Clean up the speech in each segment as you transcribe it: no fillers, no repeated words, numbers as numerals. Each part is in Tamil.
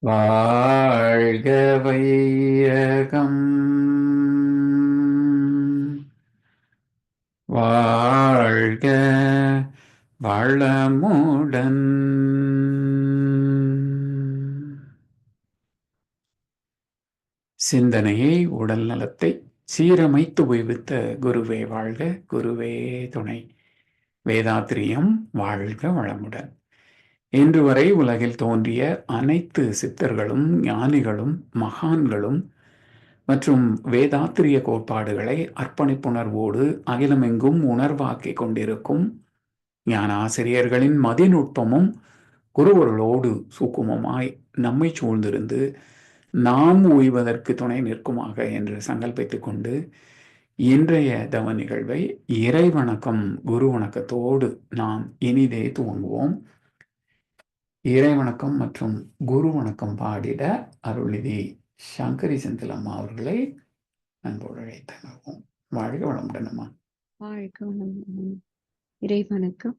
வாழ்க வையகம், வாழ்க வளமுடன். சிந்தனையை, உடல் நலத்தை சீரமைத்து உய்வித்த குருவே வாழ்க, குருவே துணை. வேதாத்திரியம் வாழ்க வளமுடன். இன்று வரை உலகில் தோன்றிய அனைத்து சித்தர்களும் ஞானிகளும் மகான்களும் மற்றும் வேதாத்திரிய கோட்பாடுகளை அர்ப்பணிப்புணர்வோடு அகிலமெங்கும் உணர்வாக்கிக் கொண்டிருக்கும் ஞான ஆசிரியர்களின் மதிநுட்பமும் குருவர்களோடு சூக்குமமாய் நம்மை சூழ்ந்திருந்து நாம் ஓய்வதற்கு துணை நிற்குமாக என்று சங்கல்பித்துக் கொண்டு இன்றைய தவ நிகழ்வை இறை வணக்கம் குரு வணக்கத்தோடு நாம் இனிதே துவங்குவோம். இறை வணக்கம் மற்றும் குரு வணக்கம் பாடிட அருள்நிதி சங்கரி செந்திலம்மா அவர்களை அன்போடு அழைத்தனவும். வாழ்க வளமுடன் அம்மா. வாழ்க வளமுடன். இறை வணக்கம்.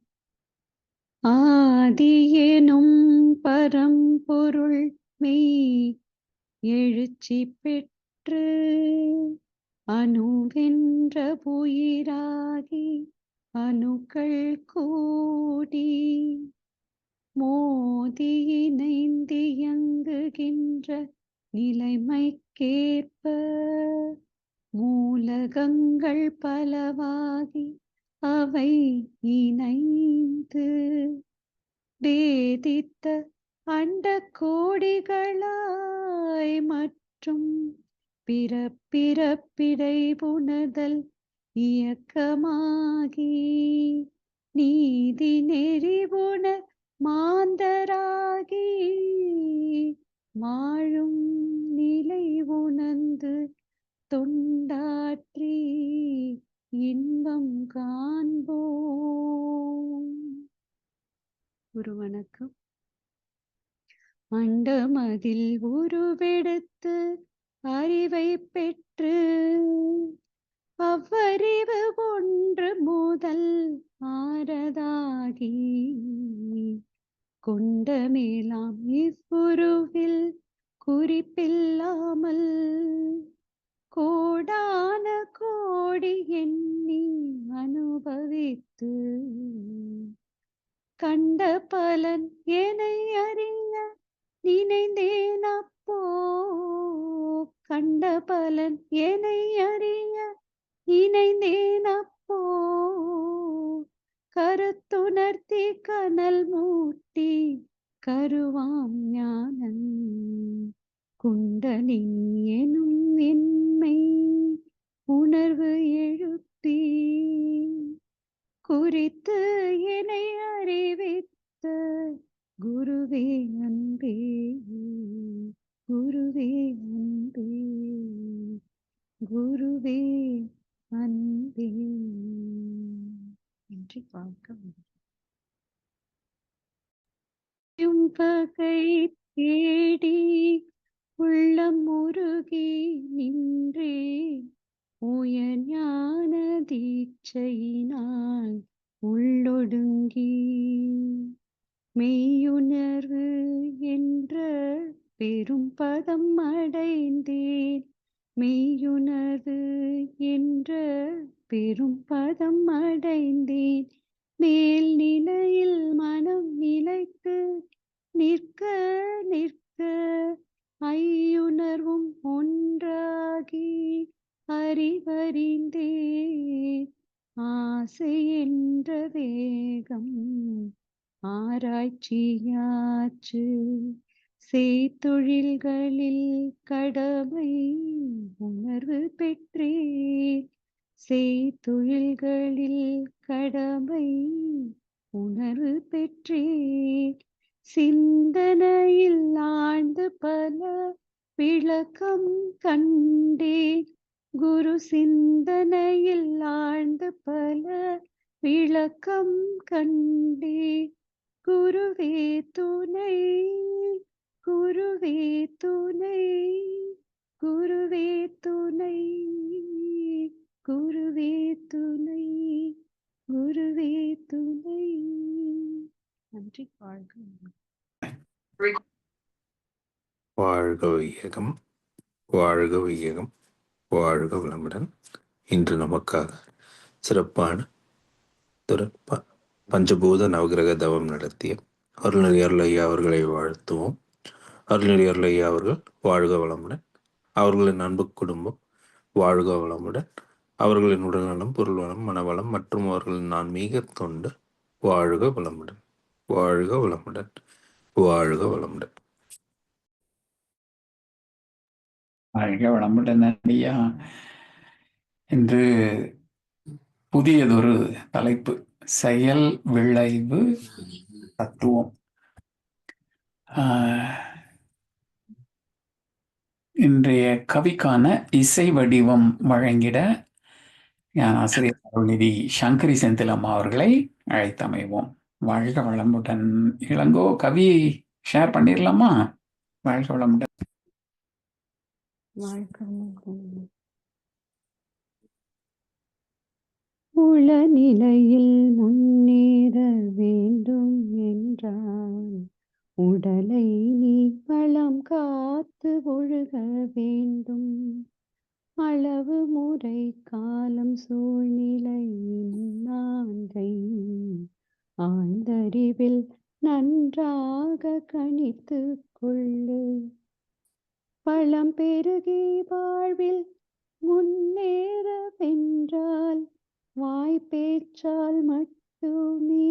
ஆதியெனும் பரம்பொருள் மெய் எழுச்சி பெற்று அணுவென்ற உயிராகி அணுக்கள் கூடி மோதி இணைந்து இயங்குகின்ற நிலைமைக்கேற்ப மூலகங்கள் பலவாகி அவை இணைந்து வேதித்த அண்ட கோடிகளாய் மற்றும் பிறப்பிடை புணர்தல் இயக்கமாகி நீதி நெறிவுண மாந்தராகி வாழும் நிலை உணர்ந்து தொண்டாற்றி இன்பம் காண்போம். குரு வணக்கம். அண்டமதில் உருவெடுத்து அறிவை பெற்று அவ்வறிவு ஒன்று முதல் ஆரதாகி கொண்ட மேலாம் இவ்வுருவில் குறிப்பில்லாமல் கோடான கோடி எண்ணி அனுபவித்து கண்ட பலன் எனை அறிய நினைந்தேன் அப்போ கண்ட பலன் எனை அறிய நினைந்தேன் அப்போ கருத்துணர்த்தி கனல் மூட்டி கருவாம் ஞானம் குண்டலின் எனும் என்மை உணர்வு எழுப்பி குறித்து என்னை அறிவித்த குருவே அன்பே, குருவே அன்பே, குருவே அன்பே என்று பார்க்க பகை தேடி உள்ளம் உருகி நின்றே உயர் ஞான தீட்சையினால் உள்ளொடுங்கி மெய்யுணர்வு என்ற பெரும் பதம் அடைந்தேன். மெய்யுணர்வு என்ற பெரும் பதம் அடைந்தேன். மேல் நிலையில் மனம் நிலைத்து நிற்க நிற்க ஐயுணர்வும் ஒன்றாகி அறிவறிந்தே ஆசை என்ற வேகம் ஆராய்ச்சியாச்சு செய்தொழில்களில் கடமை உணர்வு பெற்றேன். செய்தொழில்களில் கடமை உணர்வு பெற்றேன். சிந்தனையில் ஆழ்ந்து பல விளக்கம் கண்டேன். குரு சிந்தனையில் ஆழ்ந்து பல விளக்கம் கண்டேன். குருவே துணை, குருவே துணை, குருவே துணை, குருவே துணை, குருவே துணை. நன்றி. வாழ்க. வாழ்க வையகம், வாழ்க வையகம், வாழ்க வளமுடன். இன்று நமக்காக சிறப்பான பஞ்சபூத நவகிரக தவம் நடத்திய அருள்நெறியார் ஐயா அவர்களை வாழ்த்துவோம். அருள்நெறியார் ஐயா அவர்கள் வாழ்க வளமுடன், அவர்களின் அன்பு குடும்பம் வாழ்க வளமுடன், அவர்களின் உடல்நலம், பொருள் வளம், மனவளம் மற்றும் அவர்களின் ஆன்மீக தொண்டு வாழ்க வளமுடன், வாழ்க வளமுடன், வாழ்க வளமுடன். வாழ்க வளமுடன் ஐயா. இன்று புதியதொரு தலைப்பு, செயல் விளைவு தத்துவம். இன்றைய கவிக்கான இசை வடிவம் வழங்கிட ஆசிரியர் அருள்நிதி சங்கரி செந்திலம்மா அவர்களை அழைத்தமைவோம். வாழ்க வளமுடன். இளங்கோ, கவி ஷேர் பண்ணிடலாமா? வாழ்க வளமுடன். உளநிலையில் முன்னேற வேண்டும் என்றால் உடலை நீ வளம் காத்து ஒழுக வேண்டும். அளவு முறை காலம் சூழ்நிலை நான்கை ஆழ்ந்தறிவில் நன்றாக கணித்து கொள்ளு. பழம் பெருகி வாழ்வில் முன்னேற வென்றால் வாய்ப்பேச்சால் மட்டுமே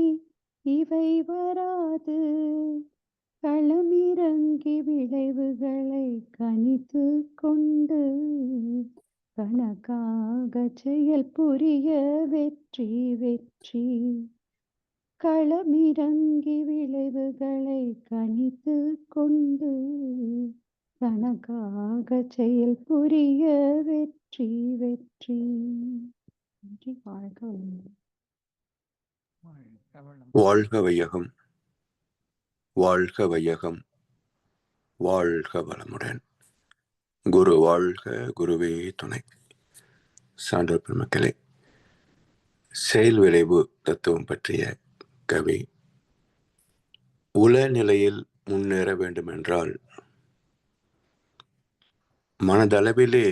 இவை வராது. களமிறங்கி விளைவுகளை கணித்து கொண்டு கணக்காக செயல் புரிய வெற்றி வெற்றி. களமிறங்கி விளைவுகளை கணித்து கொண்டு கணக்காக செயல் புரிய வெற்றி வெற்றி. வாழ்க வையகம், வாழ்க வையகம், வாழ்க வளமுடன். குரு வாழ்க, குருவே துணை. சான்றோர் பெருமக்களே, செயல் விளைவு தத்துவம் பற்றிய கவி. உளநிலையில் முன்னேற வேண்டுமென்றால் மனதளவிலே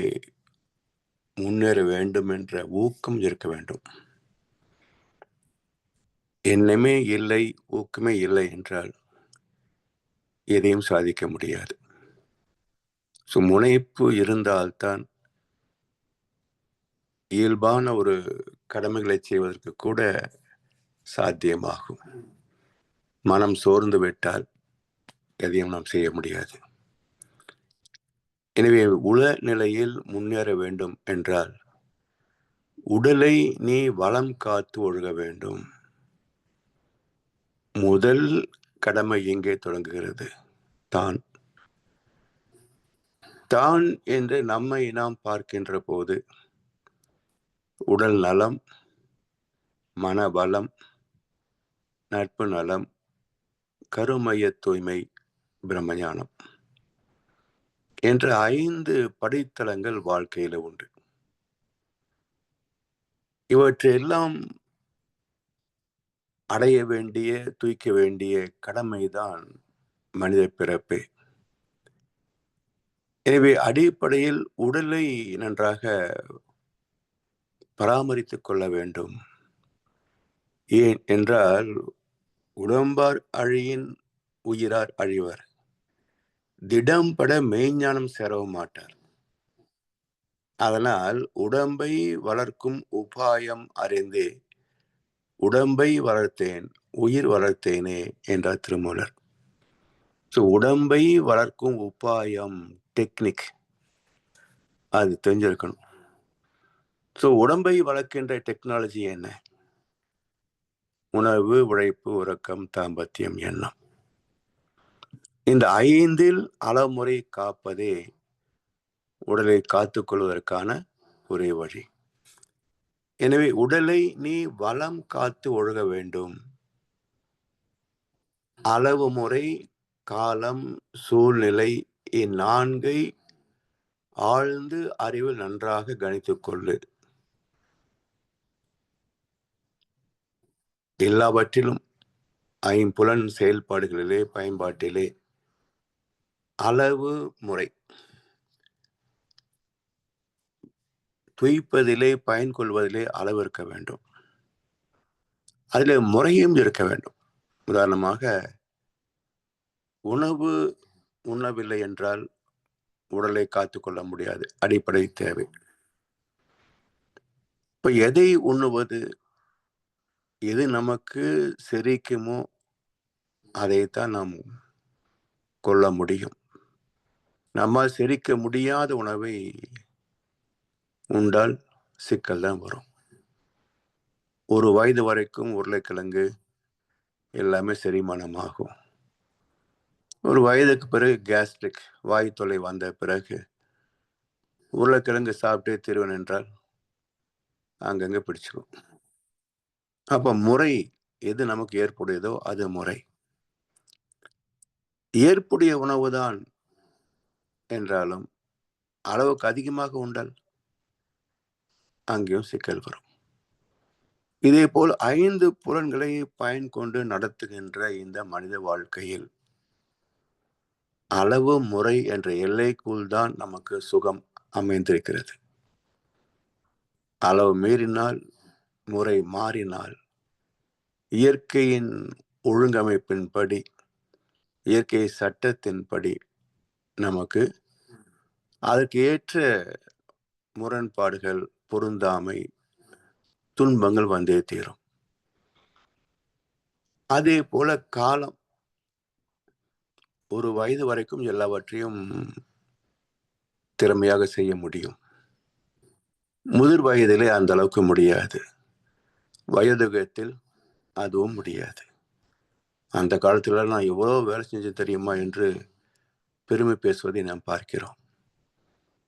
முன்னேற வேண்டும் என்ற ஊக்கம் இருக்க வேண்டும். எண்ணமே இல்லை, ஊக்கமே இல்லை என்றால் எதையும் சாதிக்க முடியாது. முனைப்பு இருந்தால்தான் இயல்பான ஒரு கடமைகளை செய்வதற்கு கூட சாத்தியமாகும். மனம் சோர்ந்து விட்டால் எதையும் நாம் செய்ய முடியாது. எனவே உளநிலையில் முன்னேற வேண்டும் என்றால் உடலை நீ வளம் காத்து ஒழுக வேண்டும். முதல் கடமை எங்கே தொடங்குகிறது? தான் தான் என்று நம்மை நாம் பார்க்கின்ற போது உடல் நலம், மனவளம், நட்பு நலம், கருமைய தூய்மை, பிரம்மஞானம் என்ற 5 படித்தளங்கள் வாழ்க்கையில உண்டு. இவற்றையெல்லாம் அடைய வேண்டிய, தூய்க்க வேண்டிய கடமைதான் மனித பிறப்பே. எனவே அடிப்படையில் உடலை நன்றாக பராமரித்துக் கொள்ள வேண்டும். ஏன் என்றால் உடம்பார் அழியின் உயிரார் அழிவர், திடம்பட மெய்ஞானம் சேரவும் மாட்டார். அதனால் உடம்பை வளர்க்கும் உபாயம் அறிந்தே உடம்பை வளர்த்தேன், உயிர் வளர்த்தேனே என்றார் திருமூலர். உடம்பை வளர்க்கும் உபாயம், டெக்னிக், அது தெரிஞ்சிருக்கணும். உடம்பை வளர்க்கின்ற டெக்னாலஜி என்ன? உணவு, உழைப்பு, உறக்கம், தாம்பத்தியம், எண்ணம். இந்த 5இல் அளமுறை காப்பதே உடலை காத்துக்கொள்வதற்கான ஒரே வழி. எனவே உடலை நீ வளம் காத்து ஒழுக வேண்டும். அளவு முறை, காலம், சூழ்நிலை, இந்நான்கை ஆழ்ந்து அறிவில் நன்றாக கணித்துக் கொள்ளு. எல்லாவற்றிலும் 5புலன் செயல்பாடுகளிலே, பயன்பாட்டிலே அளவு முறை. துய்ப்பதிலே பயன் கொள்வதிலே அளவு இருக்க வேண்டும். அதில் முறையும் இருக்க வேண்டும். உதாரணமாக, உணவு உண்ணவில்லை என்றால் உடலை காத்துக்கொள்ள முடியாது. அடிப்படை தேவை. இப்ப எதை உண்ணுவது, எது நமக்கு செரிக்குமோ அதைத்தான் நாம் கொள்ள முடியும். நம்மால் செரிக்க முடியாத உணவை உண்டால் சிக்கல் தான் வரும். ஒரு வயது வரைக்கும் உருளைக்கிழங்கு எல்லாமே செரிமானமாகும். ஒரு வயதுக்கு பிறகு கேஸ்ட்ரிக் வாய் தொல்லை வந்த பிறகு உருளைக்கிழங்கு சாப்பிட்டே தீர்வன் என்றால் அங்கங்க பிடிச்சிக்கும். அப்ப முறை எது நமக்கு ஏற்புடையதோ அது முறை. ஏற்புடைய உணவு தான் என்றாலும் அளவுக்கு அதிகமாக உண்டால் அங்கேயும் சிக்கல் வரும். இதே போல் 5 புலன்களை பயன் கொண்டு நடத்துகின்ற இந்த மனித வாழ்க்கையில் அளவு முறை என்ற எல்லைக்குள் தான் நமக்கு சுகம் அமைந்திருக்கிறது. அளவு மீறினால், முறை மாறினால், இயற்கையின் ஒழுங்கமைப்பின்படி, இயற்கை சட்டத்தின்படி நமக்கு அதற்கு ஏற்ற முரண்பாடுகள், பொருந்தாமை, துன்பங்கள் வந்தே தீரும். அதே போல காலம், ஒரு வயது வரைக்கும் எல்லாவற்றையும் திறமையாக செய்ய முடியும். முதிர் வயதிலே அந்த அளவுக்கு முடியாது. வயதுகத்தில் அதுவும் முடியாது. அந்த காலத்துல நான் எவ்வளோ வேலை செஞ்சு தெரியுமா என்று பெருமை பேசுவதை நாம் பார்க்கிறோம்.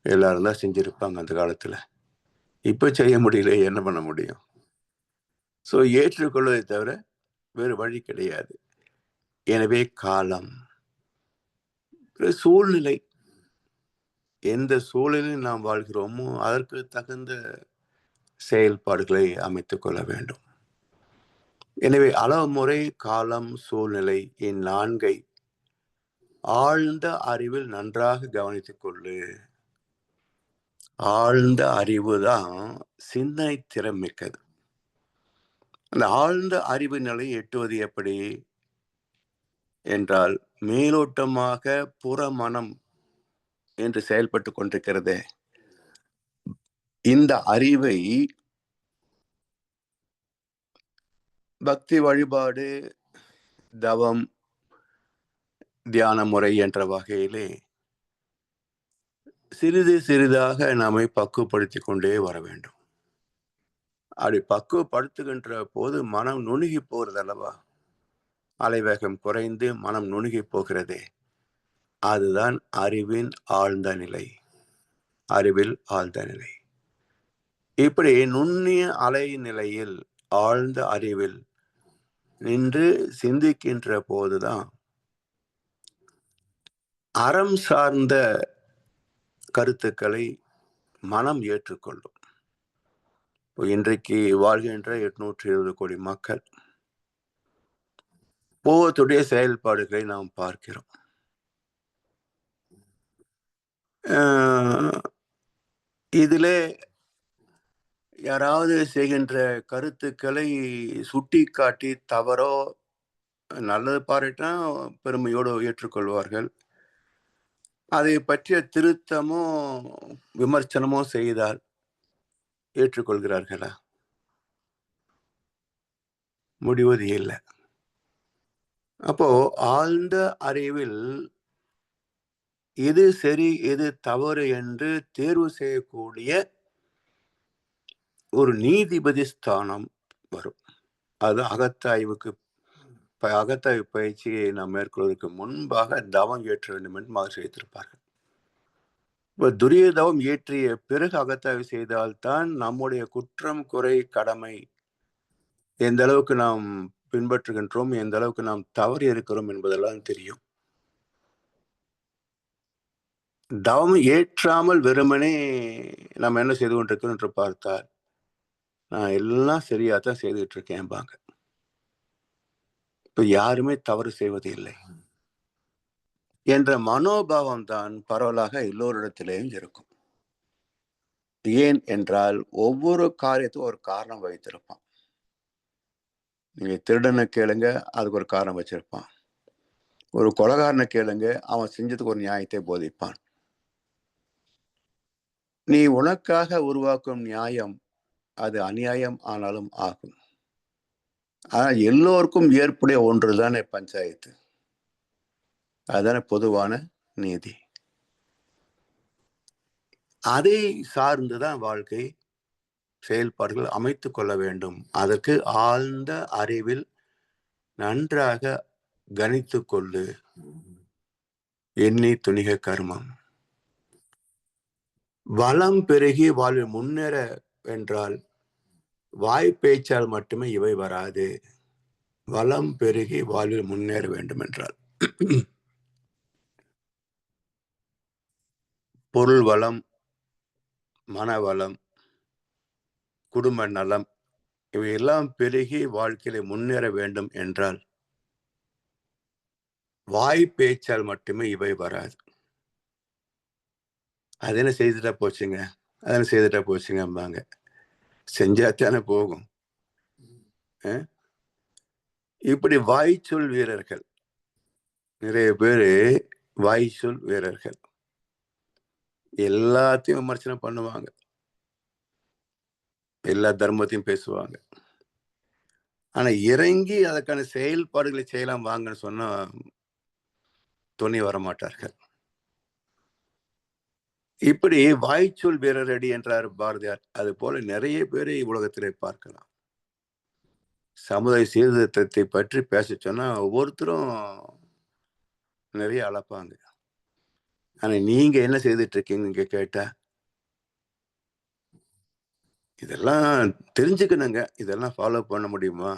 எல்லாரும் தான் செஞ்சிருப்பாங்க அந்த காலத்துல. இப்ப செய்ய முடியல, என்ன பண்ண முடியும்? ஸோ ஏற்றுக்கொள்வதை தவிர வேறு வழி கிடையாது. எனவே காலம், சூழ்நிலை, எந்த சூழலில் நாம் வாழ்கிறோமோ அதற்கு தகுந்த செயல்பாடுகளை அமைத்துக் கொள்ள வேண்டும். எனவே அளவு முறை, காலம், சூழ்நிலை இந்நான்கை ஆழ்ந்த அறிவில் நன்றாக கவனித்துக் கொள்ளு. ஆழ்ந்த அறிவு தான் சிந்தனை திறம் மிக்கது. அந்த ஆழ்ந்த அறிவு நிலையை எட்டுவது எப்படி என்றால், மேலோட்டமாக புறமனம் என்று செயல்பட்டு கொண்டிருக்கிறதே, இந்த அறிவை பக்தி வழிபாடு, தவம், தியான முறை என்ற வகையிலே சிறிது சிறிதாக நம்மை பக்குவப்படுத்திக் கொண்டே வர வேண்டும். அப்படி பக்குவப்படுத்துகின்ற போது மனம் நுணுகி போகிறது அல்லவா? அலைவேகம் குறைந்து மனம் நுணுகி போகிறதே, அதுதான் அறிவின் ஆழ்ந்த நிலை. அறிவில் ஆழ்ந்த நிலை. இப்படி நுண்ணிய அலை நிலையில் ஆழ்ந்த அறிவில் நின்று சிந்திக்கின்ற போதுதான் அறம் சார்ந்த கருத்துக்களை மனம் ஏற்றுக்கொள்ளும். இன்றைக்கு வாழ்கின்ற 820 கோடி மக்கள் போகத்துடைய செயல்பாடுகளை நாம் பார்க்கிறோம். இதிலே யாராவது செய்கின்ற கருத்துக்களை சுட்டி காட்டி தவறோ நல்லது பாராட்டினா பெருமையோடு ஏற்றுக்கொள்வார்கள். அதை பற்றிய திருத்தமோ விமர்சனமோ செய்தால் ஏற்றுக்கொள்கிறார்களா? முடிவது இல்லை. அப்போ ஆழ்ந்த அறிவில் எது சரி எது தவறு என்று தேர்வு செய்யக்கூடிய ஒரு நீதிபதி ஸ்தானம் வரும். அது அகத்தாய்வு பயிற்சியை நாம் மேற்கொள்வதற்கு முன்பாக தவம் ஏற்ற வேண்டும் என்று மாதிரி வைத்திருப்பார்கள். இப்போ துரிய தவம் ஏற்றிய பிறகு அகத்தாய்வு செய்தால்தான் நம்முடைய குற்றம், குறை, கடமை எந்த அளவுக்கு நாம் பின்பற்றுகின்றோம், எந்த அளவுக்கு நாம் தவறி இருக்கிறோம் என்பதெல்லாம் தெரியும். தவம் ஏற்றாமல் வெறுமனே நம்ம என்ன செய்து கொண்டிருக்கிறோம் என்று பார்த்தால், நான் எல்லாம் சரியாத்தான் செய்துட்டு இருக்கேன்பாங்க. இப்ப யாருமே தவறு செய்வது இல்லை. என்ற மனோபாவம் தான் பரவலாக எல்லோரிடத்திலேயும் இருக்கும். ஏன் என்றால் ஒவ்வொரு காரியத்துக்கும் ஒரு காரணம் வைத்திருப்பான். நீங்க திருடனை கேளுங்க, அதுக்கு ஒரு காரணம் வச்சிருப்பான். ஒரு கொலைகாரனை கேளுங்க, அவன் செஞ்சதுக்கு ஒரு நியாயத்தை போதிப்பான். நீ உனக்காக உருவாக்கும் நியாயம் அது அநியாயம் ஆனாலும் ஆகும். ஆனா எல்லோருக்கும் ஏற்புடைய ஒன்றுதானே பஞ்சாயத்து. அதுதானே பொதுவான நீதி. அதை சார்ந்துதான் வாழ்க்கை செயல்பாடுகள் அமைத்துக் கொள்ள வேண்டும். அதற்கு ஆழ்ந்த அறிவில் நன்றாக கணித்துக் கொள்ளு. எண்ணி துணிக கர்மம். வளம் பெருகி வாழ்வில் முன்னேற என்றால் வாய்ப்பேச்சால் மட்டுமே இவை வராது. வளம் பெருகி வாழ்வில் முன்னேற வேண்டும் என்றால் பொருள் வளம், மனவளம், குடும்ப நலம் இவையெல்லாம் பெருகி வாழ்க்கையில முன்னேற வேண்டும் என்றால் வாய்ப்பேச்சால் மட்டுமே இவை வராது. அது என்ன செய்துட்டா போச்சுங்க, அதென்ன செய்துட்டா போச்சுங்கம்பாங்க. செஞ்சாத்தானே போகும். இப்படி வாய்ச்சொல் வீரர்கள் நிறைய பேரு, வாய்ச்சொல் வீரர்கள் எல்லாத்தையும் விமர்சனம் பண்ணுவாங்க, எல்லா தர்மத்தையும் பேசுவாங்க. ஆனா இறங்கி அதற்கான செயல்பாடுகளை செய்யலாம் வாங்கன்னு சொன்னா துணை வரமாட்டார்கள். இப்படி வாய்ச்சொல் வீரர் அடி என்றார் பாரதியார். அது போல நிறைய பேரை உலகத்திலே பார்க்கலாம். சமுதாய சீர்திருத்தத்தை பற்றி பேச சொன்னா ஒவ்வொருத்தரும் நிறைய அளப்பாங்க. ஆனா நீங்க என்ன செய்துட்டு இருக்கீங்க கேட்டா, இதெல்லாம் தெரிஞ்சுக்கணுங்க, இதெல்லாம் ஃபாலோ பண்ண முடியுமா,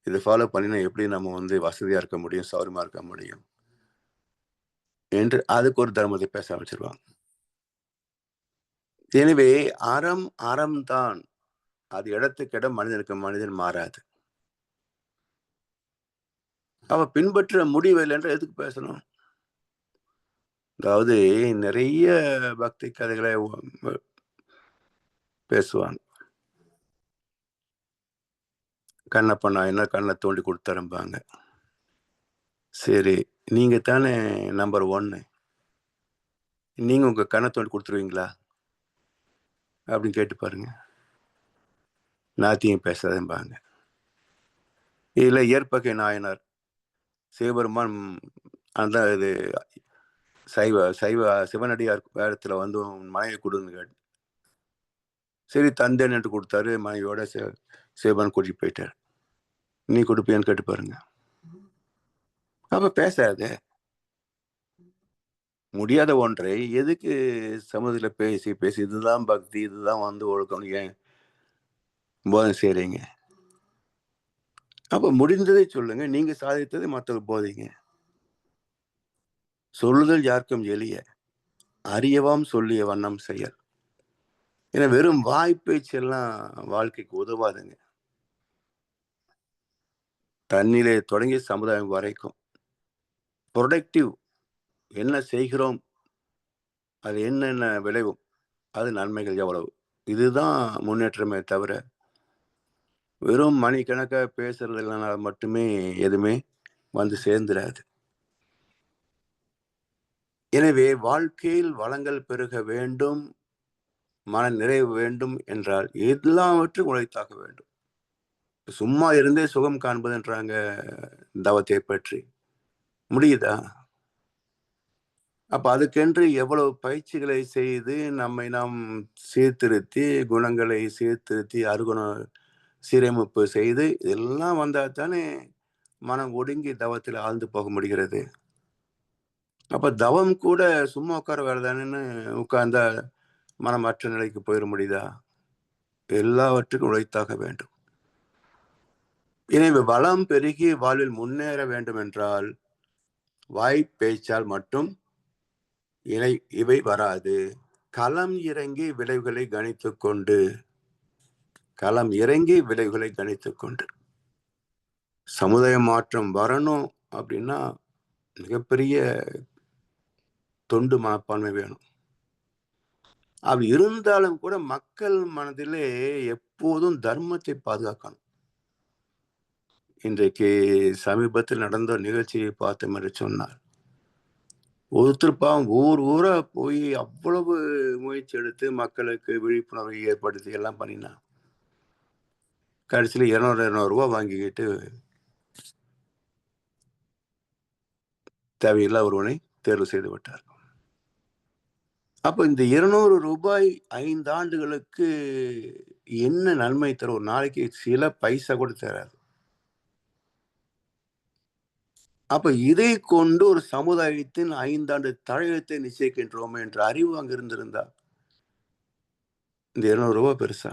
இதை ஃபாலோ பண்ணினா எப்படி நம்ம வசதியா இருக்க முடியும், சௌரியமா இருக்க முடியும் என்று அதுக்கு ஒரு தர்மத்தை பேச ஆரம்பிச்சிருவாங்க. எனவே அறம் அறம்தான். அது இடத்துக்கு இடம், மனிதனுக்கு மனிதன் மாறாது. அவ பின்பற்ற முடியவில்லை என்று எதுக்கு பேசணும்? அதாவது நிறைய பக்தி கதைகளை பேசுவாங்க. கண்ணப்பண்ணா என்ன கண்ணை தோண்டி கொடுத்தாரும்பாங்க. சரி, நீங்க தானே நம்பர் 1, நீங்க உங்க கண்ணை தோண்டி கொடுத்துருவீங்களா அப்படின்னு கேட்டு பாருங்க. நாத்தியம் பேசாதம்பாங்க. இல்ல ஏற்பகை நாயனார் சிவபெருமான் அந்த இது சிவனடியார் வேடத்துல மனைவி கொடுன்னு கேட்டு, சரி தந்தேன் என்று கொடுத்தாரு. மனைவியோட சிவபெருமான் கூட்டிட்டு போயிட்டார். நீ கொடுப்பியான்னு கேட்டு பாருங்க. அப்ப பேசாத. முடியாத ஒன்றை எதுக்கு சமூகத்துல பேசி பேசி இதுதான் பக்தி, இதுதான் ஒழுக்கம் ஏன் போதனை செய்றீங்க? அப்ப முடிந்ததை சொல்லுங்க, நீங்க சாதித்ததை மற்றவர்கள் போதிங்க. சொல்லுதல் யாருக்கும் எளிய, அறியவாம் சொல்லிய வண்ணம் செயல். ஏன்னா வெறும் வாய்ப்பேச்சு எல்லாம் வாழ்க்கைக்கு உதவாதுங்க. தண்ணிலே தொடங்கி சமுதாயம் வரைக்கும் ப்ரொடக்டிவ் என்ன செய்கிறோம், அது என்னென்ன விளைவும், அது நன்மைகள் எவ்வளவு, இதுதான் முன்னேற்றமே தவிர வெறும் மணிக்கணக்காக பேசுறதுனால மட்டுமே எதுவுமே வந்து சேர்ந்துடாது. எனவே வாழ்க்கையில் வளங்கள் பெருக வேண்டும், மன நிறைவு வேண்டும் என்றால் எல்லாவற்றும் உழைத்தாக வேண்டும். சும்மா இருந்தே சுகம் காண்பதுன்றாங்க தவத்தை பற்றி. முடியுதா? அப்ப அதுக்கென்று எவ்வளவு பயிற்சிகளை செய்து நம்மை நாம் சீர்திருத்தி, குணங்களை சீர்திருத்தி, அருகுண சீரமைப்பு செய்து இதெல்லாம் வந்தா தானே மனம் ஒடுங்கி தவத்தில் ஆழ்ந்து போக முடிகிறது. அப்ப தவம் கூட சும்மா உட்கார வேலை தானேன்னு உட்கார்ந்தா மனம் மற்ற நிலைக்கு போயிட முடியுதா? எல்லாவற்றுக்கும் உழைத்தாக வேண்டும். எனவே வளம் பெருகி வாழ்வில் முன்னேற வேண்டும் என்றால் வாய்ப்பேச்சால் மட்டும் இவை வராது. களம் இறங்கி விளைவுகளை கணித்துக் கொண்டு சமுதாய மாற்றம் வரணும் அப்படின்னா மிகப்பெரிய தொண்டு மனப்பான்மை வேணும். அப்படி இருந்தாலும் கூட மக்கள் மனதிலே எப்போதும் தர்மத்தை பாதுகாக்கணும். இன்றைக்கு சமீபத்தில் நடந்த நிகழ்ச்சியை பார்த்தோம் என்று சொன்னார். ஒருத்தர் பாவம் ஊரா போய் அவ்வளவு முயற்சி எடுத்து மக்களுக்கு விழிப்புணர்வை ஏற்படுத்தி எல்லாம் பண்ணினான். கடைசியில் 200 ரூபாய் வாங்கிக்கிட்டு தேவையில்லா ஒருவனை தேர்வு செய்து விட்டார். அப்ப இந்த 200 ரூபாய் 5 ஆண்டுகளுக்கு என்ன நன்மை தரும்? ஒரு நாளைக்கு சில பைசா கூட தராது. அப்ப இதை கொண்டு ஒரு சமுதாயத்தின் 5 ஆண்டு தலையெழுத்தை நிச்சயிக்கின்றோம் என்ற அறிவு அங்க இருந்திருந்தா இந்த 200 ரூபாய் பெருசா?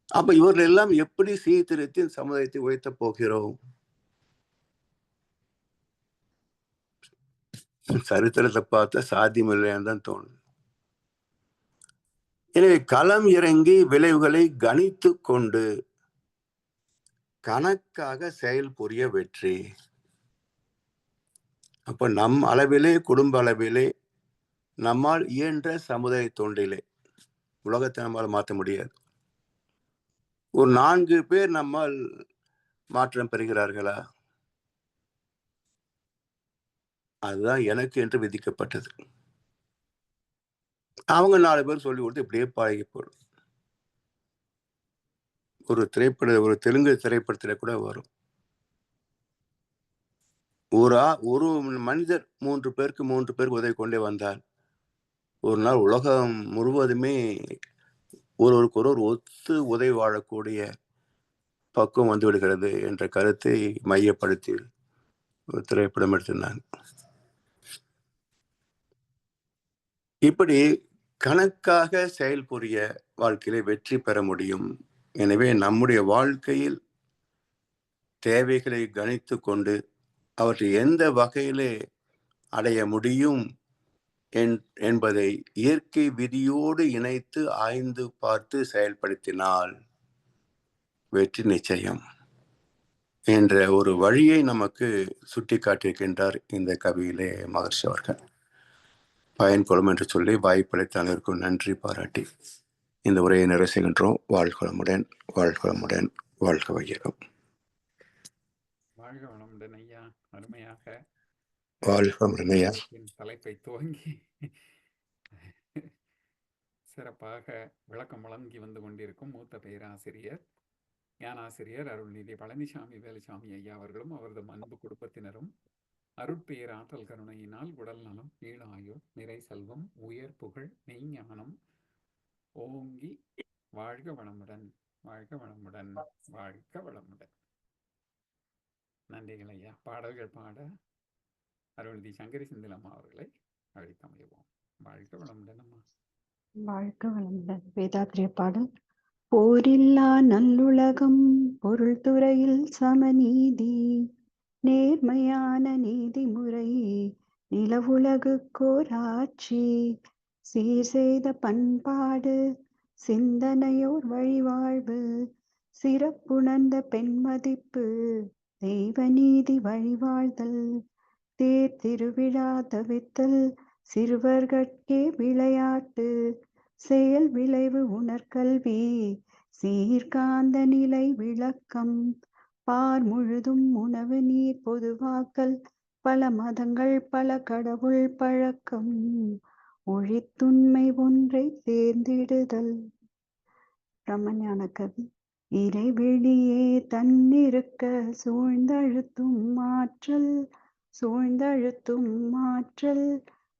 அப்ப இவர்கள் எல்லாம் எப்படி சீர்திருத்தி சமுதாயத்தை உயர்த்த போகிறோம்? சரித்திரத்தை பார்த்தா சாத்தியமில்லைன்னு தான் தோணும். எனவே களம் இறங்கி விளைவுகளை கணித்து கொண்டு கணக்காக செயல் புரிய வெற்றி. அப்ப நம் அளவிலே, குடும்ப அளவிலே, நம்மால் இயன்ற சமுதாய தொண்டிலே, உலகத்தை நம்மால் மாற்ற முடியாது. ஒரு 4 பேர் நம்மால் மாற்றம் பெறுகிறார்களா? அதுதான் எனக்கு என்று விதிக்கப்பட்டது. அவங்க 4 பேர் சொல்லி கொடுத்து இப்படியே பழகி போடும். ஒரு தெலுங்கு திரைப்படத்துல கூட வரும். ஒரு மனிதர் 3 பேருக்கு உதவி கொண்டே வந்தார். ஒரு நாள் உலகம் முழுவதுமே ஒருவருக்கொருவர் ஒத்து உதவி வாழக்கூடிய பக்குவம் வந்து விடுகிறது என்ற கருத்தை மையப்படுத்தி ஒரு திரைப்படம் எடுத்திருந்தாங்க. இப்படி கணக்காக செயல் புரிய வாழ்க்கையிலே வெற்றி பெற முடியும். எனவே நம்முடைய வாழ்க்கையில் தேவைகளை கணித்து கொண்டு அவற்றை எந்த வகையிலே அடைய முடியும் என்பதை இயற்கை விதியோடு இணைத்து ஆய்ந்து பார்த்து செயல்படுத்தினால் வெற்றி நிச்சயம் என்ற ஒரு வழியை நமக்கு சுட்டி காட்டியிருக்கின்றார் இந்த கவியிலே மகர்ஷி அவர்கள். பயன்கொள்ளும் என்று சொல்லி வாய்ப்பளித்த அனைவருக்கும் நன்றி பாராட்டி இந்த உரையை நிறைவு செய்கின்றோம். வாழ்வளமுடன், வாழ்வளமுடன், வாழ்க வையகம். வாழ்க வளமுடன் ஐயா. அருமையாக வாழ்க வளமுடன் ஐயா. தலைப்பை துவங்கி சிறப்பாக விளக்கம் வழங்கி வந்து கொண்டிருக்கும் மூத்த பேராசிரியர் ஞானாசிரியர் அருள்நிதி பழனிசாமி வேலுசாமி ஐயா அவர்களும் அவரது அன்பு குடும்பத்தினரும் அருட்பேராற்றல் கருணையினால் உடல் நலம், நீளாயுள், நிறை செல்வம், உயர் புகழ், மெய்ஞானம் ஓங்கி வாழ்க வளமுடன், வாழ்க வளமுடன், வாழ்க வளமுடன். நன்றிகள் ஐயா. பாடல்கள் பாட அருள்நிதி சங்கரி செந்திலம்மா அவர்களை அழைத்தமைவோம். வாழ்க வளமுடன் அம்மா. வாழ்க வளமுடன். வேதாத்திரிய பாடல். போரில்லா நல்லுலகம், பொருள் துறையில் சமநீதி, நேர்மையான நீதிமுறை, நிலவுலகுக்கோராட்சி, சீர் செய்த பண்பாடு, சிந்தனையோர் வழிவாழ்வு, சிறப்புணர்ந்த பெண்மதிப்பு, தெய்வ நீதி வழிவாழ்தல், தேர் திருவிழா தவித்தல், சிறுவர்கட்கே விளையாட்டு, செயல் விளைவு உணர்கல்வி, சீர்காந்த நிலை விளக்கம், பார் முழுதும் உணவு நீர் பொதுவாக்கல், பல மதங்கள் பல கடவுள் பழக்கம், ஒழித்துண்மை ஒன்றை தேர்ந்திடுதல். பிரம்மஞான கவி. இறைவெளியே தன்னிருக்க சூழ்ந்தழுத்தும் ஆற்றல்,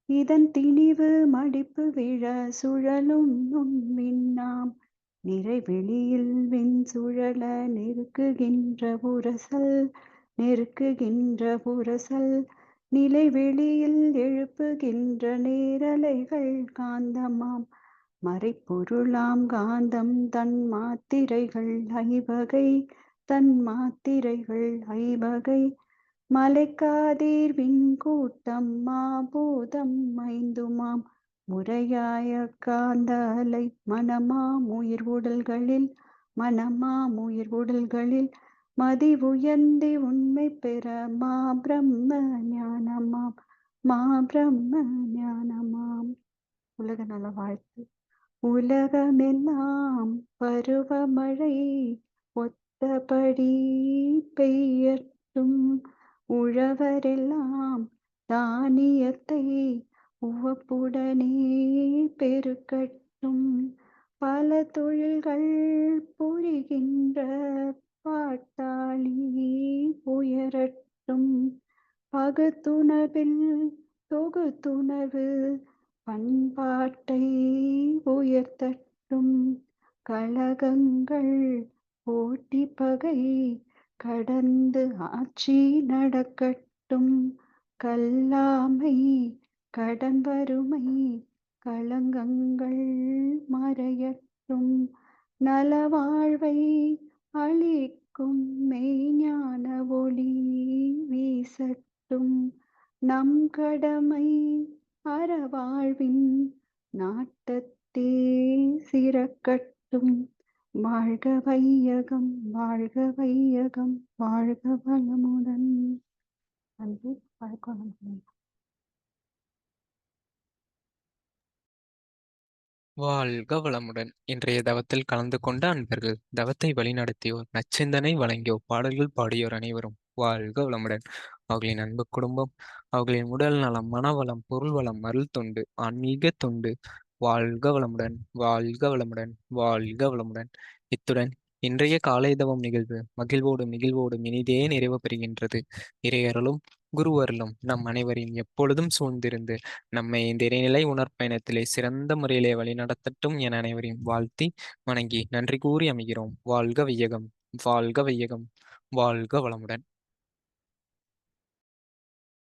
இதன் திணிவு மடிப்பு விழ சுழலும் நுண்மின்னாம், நிறைவெளியில் வெண் சுழல நெருக்குகின்ற புரசல், நிலைவெளியில் எழுப்புகின்ற நேரலைகள் காந்தமாம், மறைப்பொருளாம் காந்தம் தன் மாத்திரைகள் ஐவகை, மலைக்காதீர் விண்கூட்டம் மாபூதம் ஐந்துமாம், முறையாய காந்த அலை மனமாம் உயிர் உடல்களில் மதி உயர்ந்தி உண்மை பெற மா பிரம்ம ஞானமாம், மா பிரம்ம ஞானமாம். உலக நல வாழ்த்து. உலகமெல்லாம் பருவமழை ஒத்தபடி பெய்யட்டும், உழவரெல்லாம் தானியத்தை உவப்புடனே பெருக்கட்டும், பல தொழில்கள் புரிகின்ற பாட்டாளி உயரட்டும், பகுத்துணர்வில் தொகுத்துணர்வு பண்பாட்டை உயர்த்தட்டும், கழகங்கள் போட்டி பகை கடந்து ஆட்சி நடக்கட்டும், கல்லாமை கடன் வறுமை களங்கங்கள் மறையட்டும், நலவாழ்வை அளிக்கும் மெய்ஞான ஒளி வீசட்டும், நம் கடமை அறவாழ்வின் நாட்டத்தே சிறக்கட்டும், வாழ்க வையகம் வாழ்க வையகம் வாழ்க வளமுடன். நன்றி. வணக்கம். வாழ்க வளமுடன். இன்றைய தவத்தில் கலந்து கொண்ட அன்பர்கள், தவத்தை வழிநடத்தியோர், நச்சிந்தனை வழங்கியோர், பாடல்கள் பாடியோர் அனைவரும் வாழ்க வளமுடன். அவர்களின் அன்பு குடும்பம், அவர்களின் உடல் நலம், மனவளம், பொருள் வளம், அருள் தொண்டு, ஆன்மீக தொண்டு வாழ்க வளமுடன், வாழ்க வளமுடன், வாழ்க வளமுடன். இத்துடன் இன்றைய காலை தவம் நிகழ்வு மகிழ்வோடும் இனிதே நிறைவு பெறுகின்றது. இறையருளும் குருவருளும் நம் அனைவரையும் எப்பொழுதும் சூழ்ந்திருந்து நம்மை இந்த இறைநிலை உணர்பயணத்திலே சிறந்த முறையிலே வழிநடத்தட்டும் என அனைவரையும் வாழ்த்தி வணங்கி நன்றி கூறி அமைகிறோம். வாழ்க வையகம், வாழ்க வையகம், வாழ்க வளமுடன்.